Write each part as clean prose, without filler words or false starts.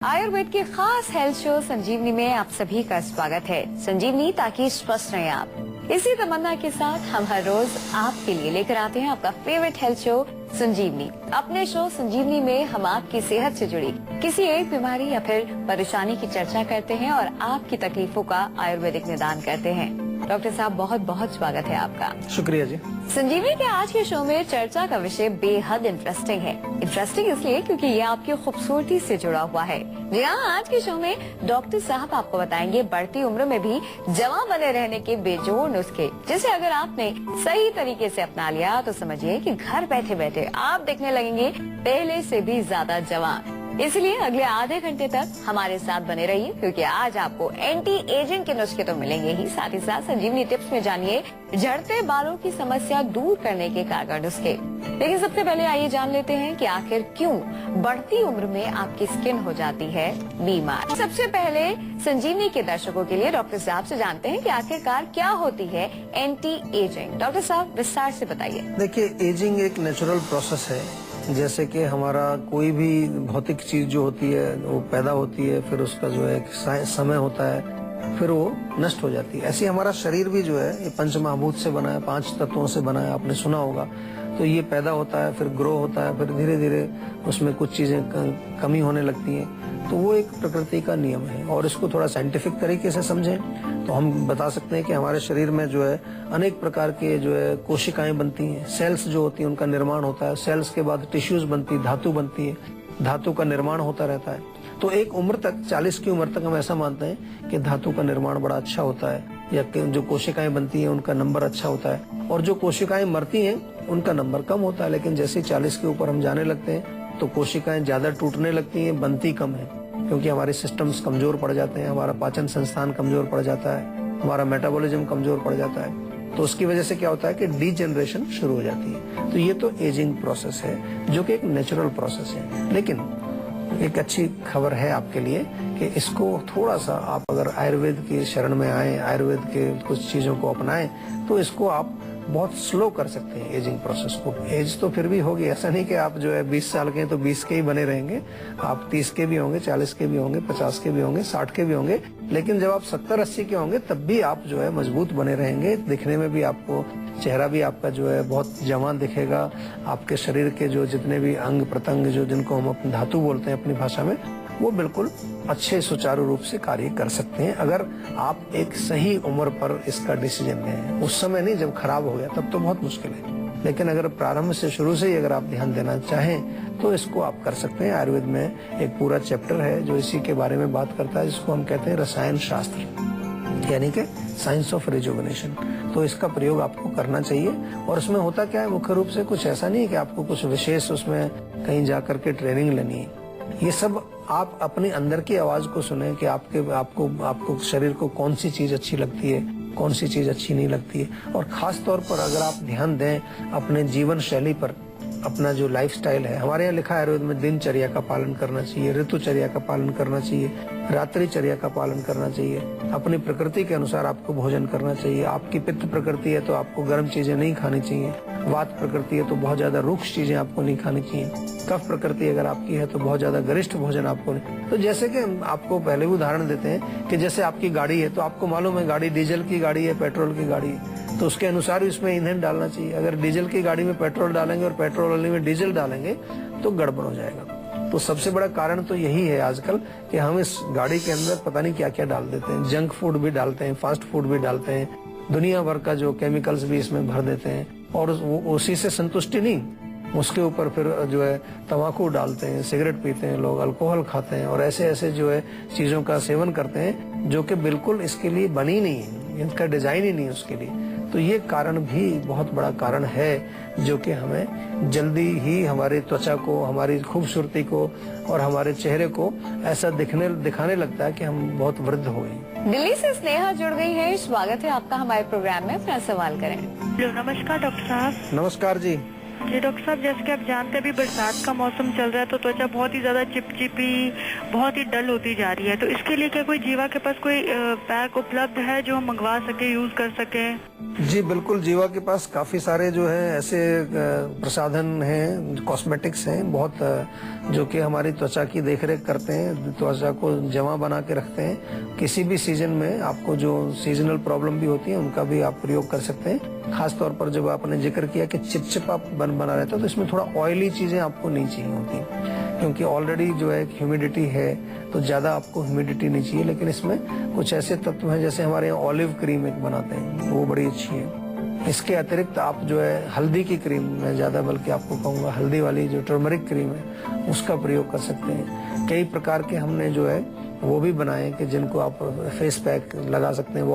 आयुर्वेद के खास health show संजीवनी में आप सभी का स्वागत है। संजीवनी ताकि स्वस्थ रहें आप। इसी तमन्ना के साथ हम हर रोज आपके लिए लेकर आते हैं आपका फेवरेट हेल्थ शो संजीवनी। अपने शो संजीवनी में हम आपकी सेहत से जुड़ी किसी एक बीमारी या फिर परेशानी की चर्चा करते हैं और आपकी तकलीफों का आयुर्वेदिक निदान करते हैं। डॉक्टर साहब बहुत बहुत स्वागत है आपका। शुक्रिया जी। संजीवनी के आज के शो में चर्चा का विषय बेहद इंटरेस्टिंग है। इंटरेस्टिंग इसलिए क्योंकि ये आपकी खूबसूरती से जुड़ा हुआ है। जी हाँ, आज के शो में डॉक्टर साहब आपको बताएंगे बढ़ती उम्र में भी जवां बने रहने के बेजोड़ नुस्खे, जिसे अगर आपने सही तरीके से अपना लिया तो समझिए कि घर बैठे बैठे आप दिखने लगेंगे पहले से भी ज्यादा जवान। इसलिए अगले आधे घंटे तक हमारे साथ बने रहिए, क्योंकि आज आपको एंटी एजिंग के नुस्खे तो मिलेंगे ही, साथ ही साथ संजीवनी टिप्स में जानिए झड़ते बालों की समस्या दूर करने के कारगर नुस्खे। लेकिन सबसे पहले आइए जान लेते हैं कि आखिर क्यों बढ़ती उम्र में आपकी स्किन हो जाती है बीमार। सबसे पहले संजीवनी के दर्शकों के लिए डॉक्टर साहब से जानते हैं कि आखिरकार क्या होती है एंटी एजिंग। डॉक्टर साहब विस्तार से बताइए। देखिए, एजिंग एक नेचुरल प्रोसेस है। जैसे कि हमारा कोई भी भौतिक चीज जो होती है वो पैदा होती है, फिर उसका जो है एक समय होता है, फिर वो नष्ट हो जाती है। ऐसे हमारा शरीर भी जो है ये पंचमहाभूत से बना है, 5 तत्वों से बना है, आपने सुना होगा। तो ये पैदा होता है, फिर ग्रो होता है, फिर धीरे धीरे उसमें कुछ चीजें कमी होने लगती हैं। तो वो एक प्रकृति का नियम है। और इसको थोड़ा साइंटिफिक तरीके से समझें तो हम बता सकते हैं कि हमारे शरीर में जो है अनेक प्रकार के जो है कोशिकाएं बनती हैं, सेल्स जो होती हैं उनका निर्माण होता है। सेल्स के बाद टिश्यूज बनती है, धातु बनती है, धातु का निर्माण होता रहता है। तो एक उम्र तक, 40 की उम्र तक हम ऐसा मानते हैं कि धातु का निर्माण बड़ा अच्छा होता है, या जो कोशिकाएं बनती हैं उनका नंबर अच्छा होता है, और जो कोशिकाएं मरती हैं उनका नंबर कम होता है। लेकिन जैसे 40 के ऊपर हम जाने लगते हैं तो कोशिकाएं ज्यादा टूटने लगती हैं, बनती कम है, क्योंकि हमारे सिस्टम्स कमजोर पड़ जाते हैं, हमारा पाचन संस्थान कमजोर पड़ जाता है, हमारा मेटाबॉलिज्म कमजोर पड़ जाता है। तो उसकी वजह से क्या होता है कि डीजनरेशन शुरू हो जाती है। तो ये तो एजिंग प्रोसेस है, जो कि एक नेचुरल प्रोसेस है। लेकिन एक अच्छी खबर है आपके लिए कि इसको थोड़ा सा आप अगर आयुर्वेद की शरण में आए, आयुर्वेद के कुछ चीजों को अपनाएं, तो इसको आप बहुत स्लो कर सकते हैं एजिंग प्रोसेस को। एज तो फिर भी होगी, ऐसा नहीं कि आप जो है 20 साल के हैं तो 20 के ही बने रहेंगे। आप 30 के भी होंगे, 40 के भी होंगे, 50 के भी होंगे, 60 के भी होंगे। लेकिन जब आप 70-80 के होंगे तब भी आप जो है मजबूत बने रहेंगे। दिखने में भी आपको, चेहरा भी आपका जो है बहुत जवान दिखेगा। आपके शरीर के जो जितने भी अंग प्रत्यंग, जो जिनको हम अपनी धातु बोलते हैं अपनी भाषा में, वो बिल्कुल अच्छे सुचारू रूप से कार्य कर सकते हैं, अगर आप एक सही उम्र पर इसका डिसीजन लें। उस समय नहीं, जब खराब हो गया तब तो बहुत मुश्किल है। लेकिन अगर प्रारंभ से, शुरू से ही अगर आप ध्यान देना चाहें तो इसको आप कर सकते हैं। आयुर्वेद में एक पूरा चैप्टर है जो इसी के बारे में बात करता है, जिसको हम कहते हैं रसायन शास्त्र, यानी कि साइंस ऑफ रिजुविनेशन। तो इसका प्रयोग आपको करना चाहिए। और उसमें होता क्या है, मुख्य रूप से कुछ ऐसा नहीं है कि आपको कुछ विशेष उसमें कहीं जाकर के ट्रेनिंग लेनी है। ये सब आप अपने अंदर की आवाज को सुने कि आपको शरीर को कौन सी चीज अच्छी लगती है, कौन सी चीज अच्छी नहीं लगती है। और खास तौर पर अगर आप ध्यान दें अपने जीवन शैली पर, अपना जो लाइफस्टाइल है। हमारे यहाँ लिखा है आयुर्वेद में दिनचर्या का पालन करना चाहिए, ऋतुचर्या का पालन करना चाहिए, रात्रिचर्या का पालन करना चाहिए। अपनी प्रकृति के अनुसार आपको भोजन करना चाहिए। आपकी पित्त प्रकृति है तो आपको गर्म चीजें नहीं खानी चाहिए। वात प्रकृति है तो बहुत ज्यादा रुक्ष चीजें आपको नहीं खानी चाहिए। कफ प्रकृति अगर आपकी है तो बहुत ज्यादा गरिष्ठ भोजन आपको नहीं। तो जैसे कि आपको पहले भी उदाहरण देते हैं कि जैसे आपकी गाड़ी है तो आपको मालूम है गाड़ी डीजल की गाड़ी है, पेट्रोल की गाड़ी है, तो उसके अनुसार इसमें ईंधन डालना चाहिए। अगर डीजल की गाड़ी में पेट्रोल डालेंगे और पेट्रोल वाली में डीजल डालेंगे तो गड़बड़ हो जाएगा। तो सबसे बड़ा कारण तो यही है आजकल कि हम इस गाड़ी के अंदर पता नहीं क्या क्या डाल देते हैं। जंक फूड भी डालते हैं, फास्ट फूड भी डालते हैं, दुनिया भर का जो केमिकल्स भी इसमें भर देते हैं। और उसी से संतुष्टि नहीं, उसके ऊपर फिर जो है तंबाकू डालते हैं, सिगरेट पीते हैं लोग, अल्कोहल खाते हैं, और ऐसे ऐसे जो है चीजों का सेवन करते हैं जो कि बिल्कुल इसके लिए बनी नहीं है, इनका डिजाइन ही नहीं है उसके लिए। तो ये कारण भी बहुत बड़ा कारण है जो कि हमें जल्दी ही हमारी त्वचा को, हमारी खूबसूरती को और हमारे चेहरे को ऐसा दिखाने लगता है कि हम बहुत वृद्ध हो गए। दिल्ली से स्नेहा जुड़ गई है। स्वागत है आपका हमारे प्रोग्राम में। अपना सवाल करें। हेलो, नमस्कार डॉक्टर साहब। नमस्कार जी। जी डॉक्टर साहब, जैसे कि आप जानते हैं अभी बरसात का मौसम चल रहा है तो त्वचा बहुत ही ज्यादा चिपचिपी, बहुत ही डल होती जा रही है, तो इसके लिए क्या कोई जीवा के पास कोई पैक उपलब्ध है जो हम मंगवा सके, यूज कर सके? जी बिल्कुल, जीवा के पास काफी सारे जो है ऐसे प्रसाधन हैं, कॉस्मेटिक्स हैं बहुत, जो कि हमारी त्वचा की देखरेख करते हैं, त्वचा को जमा बना के रखते हैं। किसी भी सीजन में आपको जो सीजनल प्रॉब्लम भी होती है उनका भी आप प्रयोग कर सकते हैं। खास तौर पर जब आपने जिक्र किया कि चिपचिपा बना रहता है तो इसमें थोड़ा ऑयली चीजें आपको नहीं चाहिए होती, क्योंकि ऑलरेडी जो है ह्यूमिडिटी है तो ज्यादा आपको ह्यूमिडिटी नहीं चाहिए। लेकिन इसमें कुछ ऐसे तत्व हैं, जैसे हमारे यहाँ ऑलिव क्रीम एक बनाते हैं, वो बड़ी अच्छी है। इसके अतिरिक्त आप जो है हल्दी की क्रीम, मैं ज्यादा बल्कि आपको कहूँगा हल्दी वाली जो टर्मरिक क्रीम है उसका प्रयोग कर सकते हैं। कई प्रकार के हमने जो है वो भी बनाए कि जिनको आप फेस पैक लगा सकते हैं।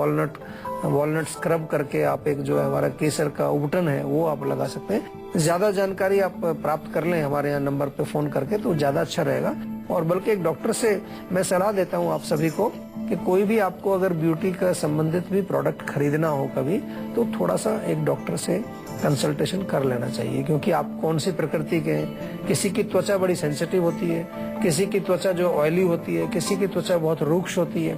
वॉलनट स्क्रब करके आप एक जो है हमारा केसर का उबटन है वो आप लगा सकते हैं। ज्यादा जानकारी आप प्राप्त कर लें हमारे यहाँ नंबर पे फोन करके तो ज्यादा अच्छा रहेगा। और बल्कि एक डॉक्टर से मैं सलाह देता हूँ आप सभी को कि कोई भी आपको अगर ब्यूटी का संबंधित भी प्रोडक्ट खरीदना हो कभी, तो थोड़ा सा एक डॉक्टर से कंसल्टेशन कर लेना चाहिए, क्योंकि आप कौन सी प्रकृति के हैं। किसी की त्वचा बड़ी सेंसिटिव होती है, किसी की त्वचा जो ऑयली होती है, किसी की त्वचा बहुत रूक्ष होती है।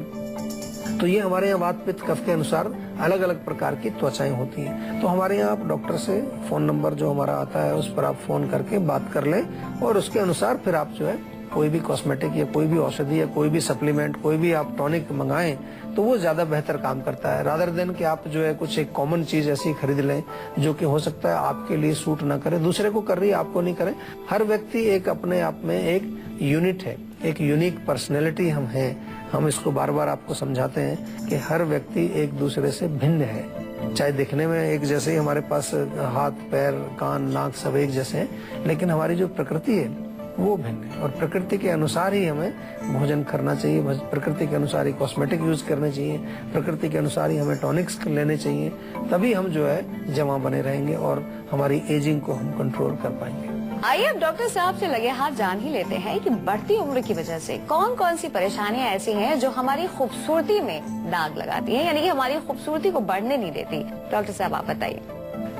तो ये हमारे यहाँ वात पित्त कफ के अनुसार अलग अलग प्रकार की त्वचाएं होती हैं। तो हमारे यहाँ आप डॉक्टर से फोन नंबर जो हमारा आता है उस पर आप फोन करके बात कर लें और उसके अनुसार फिर आप जो है कोई भी कॉस्मेटिक या कोई भी औषधि या कोई भी सप्लीमेंट, कोई भी आप टॉनिक मंगाएं तो वो ज्यादा बेहतर काम करता है, रादर देन कि आप जो है कुछ एक कॉमन चीज ऐसी खरीद लें जो कि हो सकता है आपके लिए सूट ना करे, दूसरे को कर रही है आपको नहीं करे। हर व्यक्ति एक अपने आप में एक यूनिट है, एक यूनिक पर्सनैलिटी हम हैं। हम इसको बार बार आपको समझाते हैं कि हर व्यक्ति एक दूसरे से भिन्न है। चाहे दिखने में एक जैसे ही हमारे पास हाथ, पैर, कान, नाक सब एक जैसे हैं, लेकिन हमारी जो प्रकृति है वो भिन्न है। और प्रकृति के अनुसार ही हमें भोजन करना चाहिए, प्रकृति के अनुसार ही कॉस्मेटिक यूज करने चाहिए, प्रकृति के अनुसार ही हमें टॉनिक्स लेने चाहिए। तभी हम जो है जमा बने रहेंगे और हमारी एजिंग को हम कंट्रोल कर पाएंगे। आइए अब डॉक्टर साहब से लगे हाथ जान ही लेते हैं कि बढ़ती उम्र की वजह से कौन कौन सी परेशानियां ऐसी हैं जो हमारी खूबसूरती में दाग लगाती हैं, यानी कि हमारी खूबसूरती को बढ़ने नहीं देती। डॉक्टर साहब आप बताइए।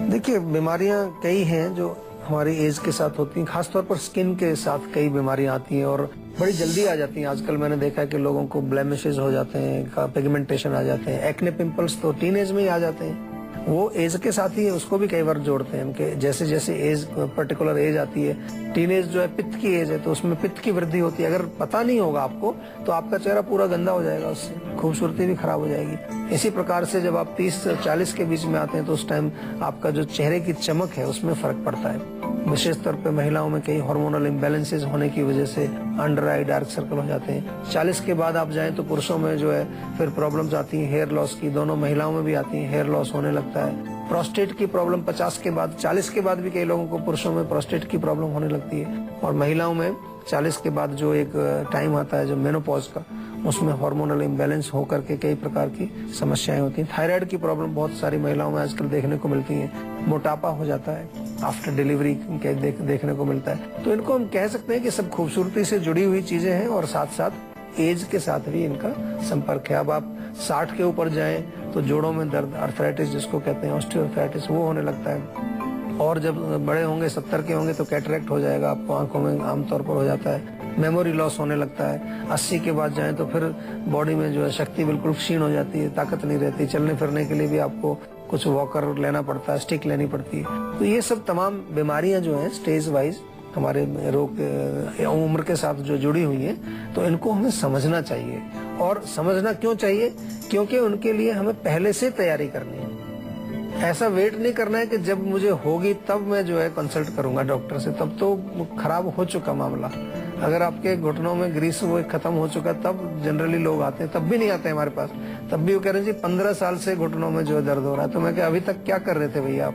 देखिए, बीमारियां कई हैं जो हमारी एज के साथ होती हैं, खासतौर पर स्किन के साथ कई बीमारियां आती हैं और बड़ी जल्दी आ जाती हैं। आजकल मैंने देखा है कि लोगों को ब्लेमिशेस हो जाते हैं, पिगमेंटेशन आ जाते हैं, एक्ने पिंपल्स तो टीनेज में ही आ जाते हैं। वो एज के साथ ही उसको भी कई बार जोड़ते हैं कि जैसे जैसे एज, पर्टिकुलर एज आती है, टीनेज जो है पित्त की एज है तो उसमें पित्त की वृद्धि होती है। अगर पता नहीं होगा आपको तो आपका चेहरा पूरा गंदा हो जाएगा, उससे खूबसूरती भी खराब हो जाएगी। इसी प्रकार से जब आप 30 से 40 के बीच में आते हैं तो उस टाइम आपका जो चेहरे की चमक है उसमें फर्क पड़ता है। विशेष तौर पे महिलाओं में कई हार्मोनल इम्बैलेंसेस होने की वजह से अंडर आई, डार्क सर्कल हो जाते हैं। 40 के बाद आप जाएं तो पुरुषों में जो है फिर प्रॉब्लम्स आती हैं हेयर लॉस की, दोनों महिलाओं में भी आती हैं, हेयर लॉस होने लगता है। प्रोस्टेट की प्रॉब्लम 50 के बाद, 40 के बाद भी कई लोगों को पुरुषों में प्रोस्टेट की प्रॉब्लम होने लगती है। और महिलाओं में 40 के बाद जो एक टाइम आता है जो मेनोपॉज का, उसमें हार्मोनल इम्बैलेंस होकर के कई प्रकार की समस्याएं होती हैं। थायराइड की प्रॉब्लम बहुत सारी महिलाओं में आजकल देखने को मिलती है। मोटापा हो जाता है आफ्टर डिलीवरी देखने को मिलता है। तो इनको हम कह सकते हैं कि सब खूबसूरती से जुड़ी हुई चीजें हैं और साथ साथ एज के साथ भी इनका संपर्क है। अब आप 60 के ऊपर जाएं तो जोड़ों में दर्द, अर्थराइटिस जिसको कहते हैं, ऑस्टियोआर्थराइटिस, वो होने लगता है। और जब बड़े होंगे, 70 के होंगे तो कैटरेक्ट हो जाएगा, आपको आंखों में आमतौर पर हो जाता है। मेमोरी लॉस होने लगता है। 80 के बाद जाएं तो फिर बॉडी में जो है शक्ति बिल्कुल क्षीण हो जाती है, ताकत नहीं रहती। चलने फिरने के लिए भी आपको कुछ वॉकर लेना पड़ता है, स्टिक लेनी पड़ती है। तो ये सब तमाम बीमारियां जो हैं स्टेज वाइज हमारे रोग उम्र के साथ जो जुड़ी हुई है, तो इनको हमें समझना चाहिए। और समझना क्यों चाहिए? क्योंकि उनके लिए हमें पहले से तैयारी करनी है। ऐसा वेट नहीं करना है कि जब मुझे होगी तब मैं जो है कंसल्ट करूंगा डॉक्टर से, तब तो खराब हो चुका मामला। अगर आपके घुटनों में ग्रीस वो खत्म हो चुका तब जनरली लोग आते हैं, तब भी नहीं आते हमारे पास। तब भी वो कह रहे जी 15 साल से घुटनों में जो है दर्द हो रहा है। तो मैं कह अभी तक क्या कर रहे थे भैया आप?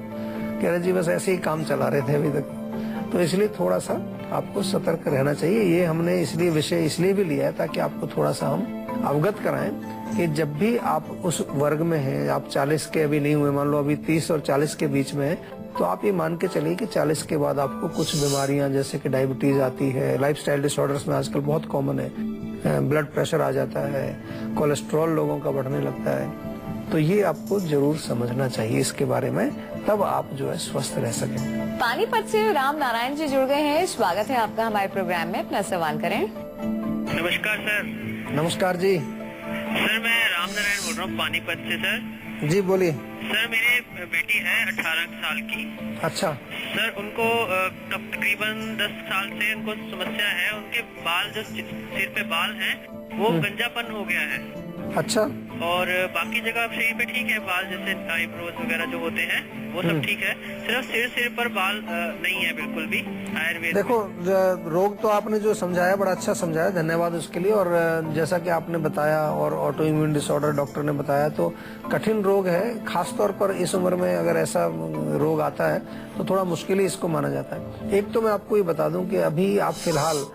कह रहे जी बस ऐसे ही काम चला रहे थे अभी तक। तो इसलिए थोड़ा सा आपको सतर्क रहना चाहिए। ये हमने इसलिए विषय इसलिए भी लिया है ताकि आपको थोड़ा सा हम अवगत कराएं कि जब भी आप उस वर्ग में हैं, आप 40 के अभी नहीं हुए, मान लो अभी 30 और 40 के बीच में है, तो आप ये मान के चलिए कि 40 के बाद आपको कुछ बीमारियां जैसे कि डायबिटीज आती है, लाइफस्टाइल डिसऑर्डर्स में आजकल बहुत कॉमन है, ब्लड प्रेशर आ जाता है, कोलेस्ट्रॉल लोगों का बढ़ने लगता है, तो ये आपको जरूर समझना चाहिए इसके बारे में, तब आप जो है स्वस्थ रह सकें। पानीपत से राम नारायण जी जुड़ गए हैं। स्वागत है आपका हमारे प्रोग्राम में, अपना सवाल करें। नमस्कार सर। नमस्कार जी। सर मैं राम नारायण बोल रहा हूँ पानीपत से सर। जी बोलिए। सर मेरी बेटी है 18 साल की। अच्छा। सर उनको तकरीबन 10 साल से उनको समस्या है, उनके बाल जो सिर पे बाल हैं वो गंजापन हो गया है। अच्छा। और बाकी जगह शरीर पे ठीक है, बाल जैसे आईब्रोज वगैरह जो होते हैं वो सब ठीक है, सिर्फ सिर पर बाल नहीं है बिल्कुल भी। आयुर्वेद देखो रोग तो आपने जो समझाया बड़ा अच्छा समझाया, धन्यवाद उसके लिए। और जैसा कि आपने बताया और ऑटो इम्यून डिसऑर्डर डॉक्टर ने बताया, तो कठिन रोग है, खासतौर पर इस उम्र में अगर ऐसा रोग आता है तो थोड़ा मुश्किल ही इसको माना जाता है। एक तो मैं आपको ये बता दूं कि अभी आप फिलहाल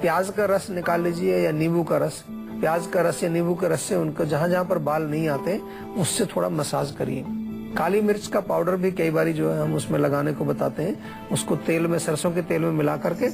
प्याज का रस निकाल लीजिए या नींबू का रस, प्याज का रस या नींबू के रस से उनको जहाँ जहाँ पर बाल नहीं आते उससे थोड़ा मसाज करिए। काली मिर्च का पाउडर भी कई बारी जो है हम उसमें लगाने को बताते हैं, उसको तेल में, सरसों के तेल में मिला करके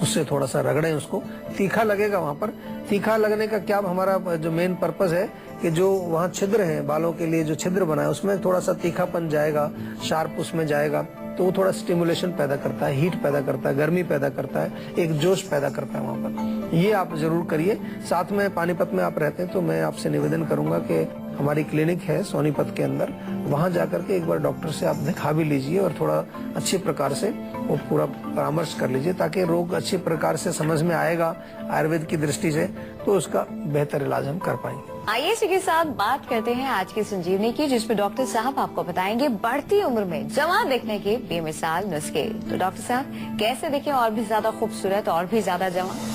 उससे थोड़ा सा रगड़ें उसको। तीखा लगेगा वहाँ पर, तीखा लगने का क्या, हमारा जो मेन पर्पस है कि जो वहाँ छिद्र है बालों के लिए, जो छिद्र बना है उसमें थोड़ा सा तीखापन जाएगा, शार्प उसमें जाएगा, तो वो थोड़ा स्टिमुलेशन पैदा करता है, हीट पैदा करता है, गर्मी पैदा करता है, एक जोश पैदा करता है वहाँ पर। ये आप जरूर करिए। साथ में पानीपत में आप रहते हैं तो मैं आपसे निवेदन करूंगा कि हमारी क्लिनिक है सोनीपत के अंदर, वहाँ जाकर के एक बार डॉक्टर से आप दिखा भी लीजिए और थोड़ा अच्छे प्रकार से वो पूरा परामर्श कर लीजिए, ताकि रोग अच्छे प्रकार से समझ में आएगा आयुर्वेद की दृष्टि से, तो उसका बेहतर इलाज हम कर पाएंगे। आइए इसी के साथ बात करते हैं आज की संजीवनी की, जिसमें डॉक्टर साहब आपको बताएंगे बढ़ती उम्र में जवान दिखने के बेमिसाल नुस्खे। तो डॉक्टर साहब कैसे दिखें और भी ज्यादा खूबसूरत और भी ज्यादा जवान?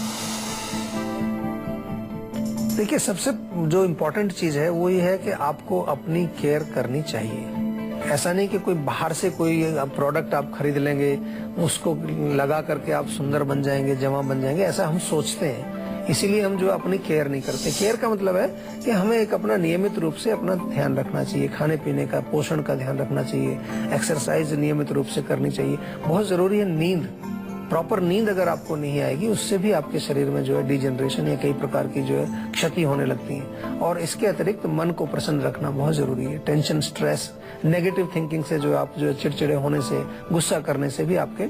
देखिए, सबसे जो इम्पोर्टेंट चीज है वो ये है कि आपको अपनी केयर करनी चाहिए। ऐसा नहीं कि कोई बाहर से कोई प्रोडक्ट आप खरीद लेंगे, उसको लगा करके आप सुंदर बन जाएंगे, जवान बन जाएंगे, ऐसा हम सोचते हैं। इसीलिए हम जो अपनी केयर नहीं करते। केयर का मतलब है कि हमें एक अपना नियमित रूप से अपना ध्यान रखना चाहिए, खाने पीने का, पोषण का ध्यान रखना चाहिए, एक्सरसाइज नियमित रूप से करनी चाहिए। बहुत जरूरी है नींद। प्रॉपर नींद अगर आपको नहीं आएगी, उससे भी आपके शरीर में जो है डिजेनरेशन या कई प्रकार की जो है क्षति होने लगती है। और इसके अतिरिक्त मन को प्रसन्न रखना बहुत जरूरी है। टेंशन, स्ट्रेस, नेगेटिव थिंकिंग से जो आप जो चिड़चिड़े होने से, गुस्सा करने से भी आपके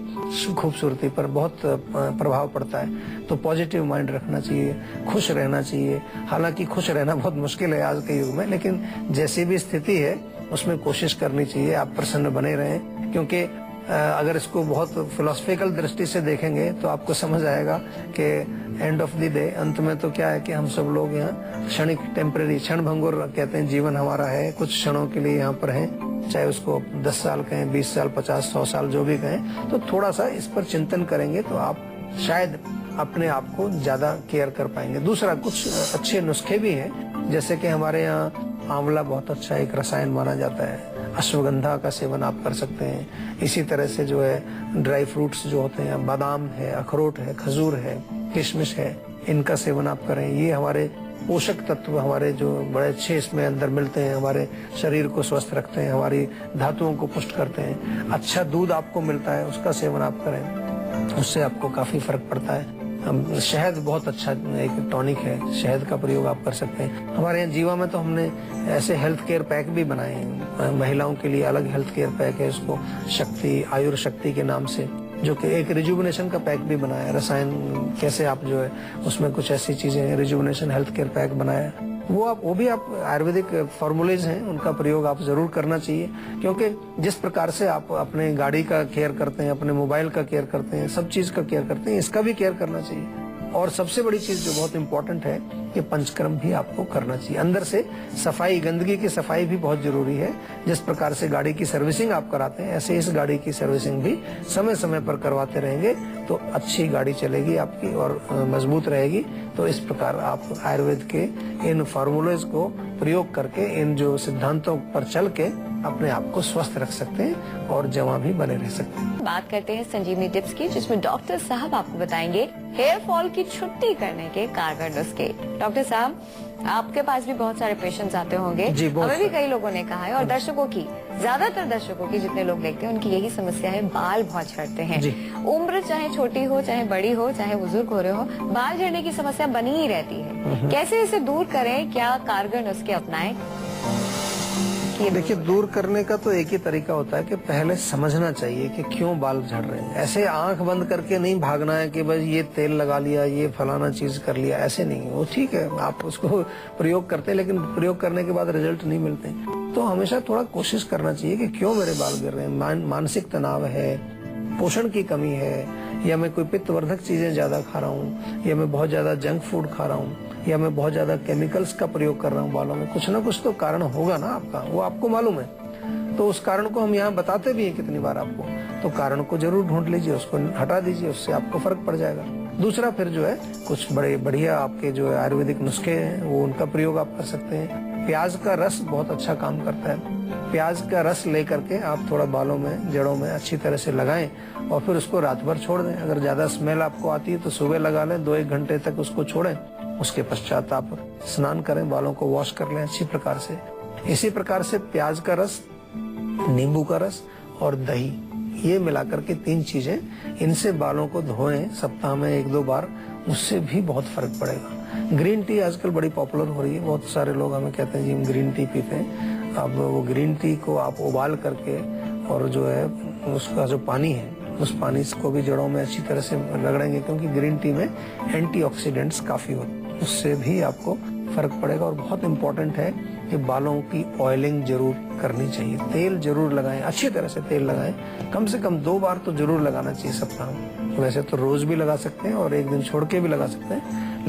खूबसूरती पर बहुत प्रभाव पड़ता है। तो पॉजिटिव माइंड रखना चाहिए, खुश रहना चाहिए। हालांकि खुश रहना बहुत मुश्किल है आज के युग में, लेकिन जैसी भी स्थिति है उसमें कोशिश करनी चाहिए आप प्रसन्न बने रहें। क्योंकि अगर इसको बहुत फिलोसफिकल दृष्टि से देखेंगे तो आपको समझ आएगा कि एंड ऑफ द डे, अंत में तो क्या है कि हम सब लोग यहाँ क्षणिक, टेम्परेरी, क्षण भंगुर कहते हैं, जीवन हमारा है, कुछ क्षणों के लिए यहाँ पर है, चाहे उसको 10 साल कहें, 20 साल, 50, 100 साल जो भी कहें। तो थोड़ा सा इस पर चिंतन करेंगे तो आप शायद अपने आप को ज्यादा केयर कर पाएंगे। दूसरा, कुछ अच्छे नुस्खे भी हैं, जैसे कि हमारे यहाँ आंवला बहुत अच्छा एक रसायन माना जाता है, अश्वगंधा का सेवन आप कर सकते हैं। इसी तरह से जो है ड्राई फ्रूट्स जो होते हैं, बादाम है, अखरोट है, खजूर है, किशमिश है, इनका सेवन आप करें। ये हमारे पोषक तत्व हमारे जो बड़े अच्छे इसमें अंदर मिलते हैं, हमारे शरीर को स्वस्थ रखते हैं, हमारी धातुओं को पुष्ट करते हैं। अच्छा दूध आपको मिलता है, उसका सेवन आप करें, उससे आपको काफी फर्क पड़ता है। शहद बहुत अच्छा एक टॉनिक है, शहद का प्रयोग आप कर सकते हैं। हमारे यहाँ जीवा में तो हमने ऐसे हेल्थ केयर पैक भी बनाए हैं, महिलाओं के लिए अलग हेल्थ केयर पैक है, उसको शक्ति, आयुर शक्ति के नाम से, जो कि एक रिजुविनेशन का पैक भी बनाया है। रसायन कैसे आप जो है उसमें कुछ ऐसी चीजें, रिजुविनेशन हेल्थ केयर पैक बनाया है, वो भी आप आयुर्वेदिक फॉर्मूलेज हैं, उनका प्रयोग आप जरूर करना चाहिए। क्योंकि जिस प्रकार से आप अपने गाड़ी का केयर करते हैं, अपने मोबाइल का केयर करते हैं, सब चीज का केयर करते हैं, इसका भी केयर करना चाहिए। और सबसे बड़ी चीज जो बहुत इम्पोर्टेंट है कि पंचकर्म भी आपको करना चाहिए। अंदर से सफाई, गंदगी की सफाई भी बहुत जरूरी है। जिस प्रकार से गाड़ी की सर्विसिंग आप कराते हैं, ऐसे इस गाड़ी की सर्विसिंग भी समय समय पर करवाते रहेंगे तो अच्छी गाड़ी चलेगी आपकी और मजबूत रहेगी। तो इस प्रकार आप आयुर्वेद के इन फॉर्मूलेज को प्रयोग करके, इन जो सिद्धांतों पर चल के अपने आप को स्वस्थ रख सकते हैं और जवां भी बने रह सकते हैं। बात करते हैं संजीवनी टिप्स की, जिसमें डॉक्टर साहब आपको बताएंगे हेयर फॉल की छुट्टी करने के कारगर नुस्खे। डॉक्टर साहब, आपके पास भी बहुत सारे पेशेंट्स आते होंगे, जी, हमें भी कई लोगों ने कहा है, और दर्शकों की, ज्यादातर दर्शकों की, जितने लोग देखते हैं उनकी यही समस्या है, बाल बहुत झड़ते हैं। उम्र चाहे छोटी हो, चाहे बड़ी हो, चाहे बुजुर्ग हो रहे हो, बाल झड़ने की समस्या बनी ही रहती है। कैसे इसे दूर करें, क्या कारगर नुस्खे अपनाएं? ये देखिए, दूर करने का तो एक ही तरीका होता है कि पहले समझना चाहिए कि क्यों बाल झड़ रहे हैं। ऐसे आंख बंद करके नहीं भागना है कि भाई ये तेल लगा लिया, ये फलाना चीज कर लिया, ऐसे नहीं। वो ठीक है, आप उसको प्रयोग करते हैं, लेकिन प्रयोग करने के बाद रिजल्ट नहीं मिलते। तो हमेशा थोड़ा कोशिश करना चाहिए कि क्यों मेरे बाल गिर रहे हैं। मानसिक तनाव है, पोषण की कमी है, या मैं कोई पित्तवर्धक चीजें ज्यादा खा रहा हूँ, या मैं बहुत ज्यादा जंक फूड खा रहा हूँ, या मैं बहुत ज्यादा केमिकल्स का प्रयोग कर रहा हूँ बालों में। कुछ ना कुछ तो कारण होगा ना आपका, वो आपको मालूम है। तो उस कारण को हम यहाँ बताते भी हैं कितनी बार आपको। तो कारण को जरूर ढूंढ लीजिए, उसको हटा दीजिए, उससे आपको फर्क पड़ जाएगा। दूसरा फिर जो है कुछ बड़े बढ़िया आपके जो है आयुर्वेदिक नुस्खे हैं, वो उनका प्रयोग आप कर सकते हैं। प्याज का रस बहुत अच्छा काम करता है। प्याज का रस लेकर के आप थोड़ा बालों में, जड़ों में अच्छी तरह से लगाएं और फिर उसको रात भर छोड़ दें। अगर ज्यादा स्मेल आपको आती है तो सुबह लगा लें, 2-1 घंटे तक उसको छोड़ें। उसके पश्चात आप स्नान करें, बालों को वॉश कर लें अच्छी प्रकार से। इसी प्रकार से प्याज का रस, नींबू का रस और दही, ये मिलाकर के 3 चीजें, इनसे बालों को धोएं सप्ताह में 1-2 बार, उससे भी बहुत फर्क पड़ेगा। ग्रीन टी आजकल बड़ी पॉपुलर हो रही है, बहुत सारे लोग हमें कहते हैं जी हम ग्रीन टी पीते हैं। अब वो ग्रीन टी को आप उबाल करके और जो है उसका जो पानी है, उस पानी को भी जड़ों में अच्छी तरह से रगड़ेंगे, क्योंकि ग्रीन टी में एंटीऑक्सीडेंट्स काफी होते हैं, उससे भी आपको फर्क पड़ेगा। और बहुत इम्पोर्टेंट है कि बालों की ऑयलिंग जरूर करनी चाहिए। तेल जरूर लगाएं, अच्छी तरह से तेल लगाएं, कम से कम 2 बार तो जरूर लगाना चाहिए सप्ताह में। वैसे तो रोज भी लगा सकते हैं और 1 दिन छोड़ के भी लगा सकते हैं।